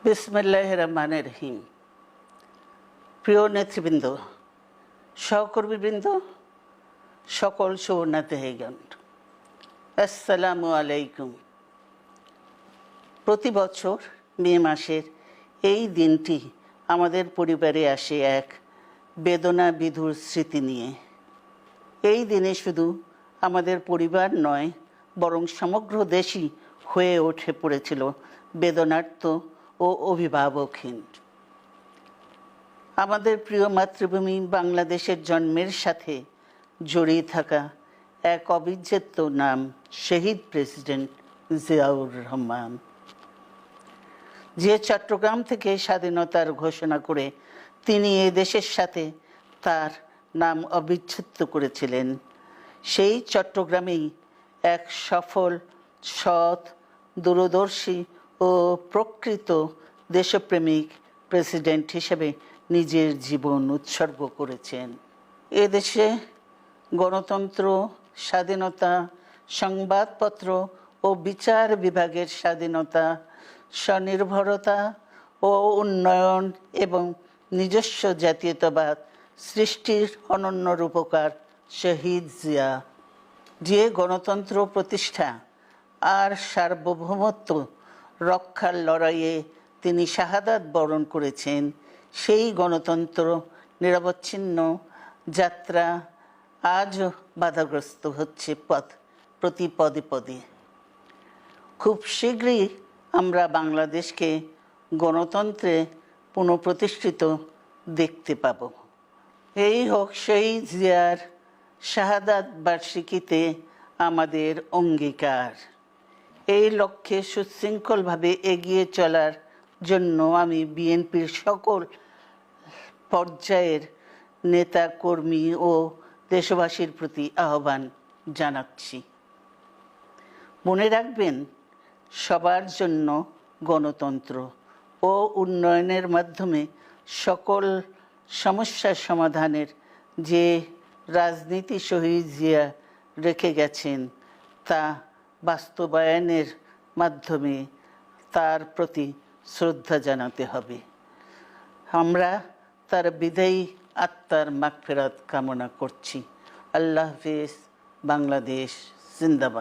বিসমিল্লাহির রহমানির রহিম। প্রিয় নেতৃবৃন্দ, সহকর্মীবৃন্দ, সকল সুবর্ণাতিগণ, আসসালামু আলাইকুম। প্রতি বছর মে মাসের এই দিনটি আমাদের পরিবারে আসে এক বেদনা বিধুর স্মৃতি নিয়ে। এই দিনে শুধু আমাদের পরিবার নয়, বরং সমগ্র দেশই হয়ে উঠে পড়েছিল বেদনার্ত ও অভিভাবকহীন। আমাদের প্রিয় মাতৃভূমি বাংলাদেশের জন্মের সাথে জড়িয়ে থাকা এক অবিচ্ছেদ্য নাম শহীদ প্রেসিডেন্ট জিয়াউর রহমান, যে চট্টগ্রাম থেকে স্বাধীনতার ঘোষণা করে তিনি এ দেশের সাথে তার নাম অবিচ্ছেদ্য করেছিলেন। সেই চট্টগ্রামেই এক সফল, সৎ, দূরদর্শী ও প্রকৃত দেশপ্রেমিক প্রেসিডেন্ট হিসেবে নিজের জীবন উৎসর্গ করেছেন। এদেশে গণতন্ত্র, স্বাধীনতা, সংবাদপত্র ও বিচার বিভাগের স্বাধীনতা, স্বনির্ভরতা ও উন্নয়ন এবং নিজস্ব জাতীয়তাবাদ সৃষ্টির অনন্য রূপকার শহীদ জিয়া, যে গণতন্ত্র প্রতিষ্ঠা আর সার্বভৌমত্ব রক্ষার লড়াইয়ে তিনি শাহাদাত বরণ করেছেন, সেই গণতন্ত্র নিরবচ্ছিন্ন যাত্রা আজও বাধাগ্রস্ত হচ্ছে প্রতি পদে পদে। খুব শীঘ্রই আমরা বাংলাদেশকে গণতন্ত্রে পুনঃপ্রতিষ্ঠিত দেখতে পাব। এই হোক শহীদ জিয়ার শাহাদাত বার্ষিকীতে আমাদের অঙ্গীকার। এই লক্ষ্যে সুশৃঙ্খলভাবে এগিয়ে চলার জন্য আমি বিএনপির সকল পর্যায়ের নেতা কর্মী ও দেশবাসীর প্রতি আহ্বান জানাচ্ছি। মনে রাখবেন, সবার জন্য গণতন্ত্র ও উন্নয়নের মাধ্যমে সকল সমস্যার সমাধানের যে রাজনীতি শহীদ জিয়া রেখে গেছেন, তা বাস্তবায়নের মাধ্যমে তার প্রতি শ্রদ্ধা জানাতে হবে। আমরা তার বিদায়ী আত্মার মাগফিরাত কামনা করছি। আল্লাহ হাফেজ। বাংলাদেশ জিন্দাবাদ।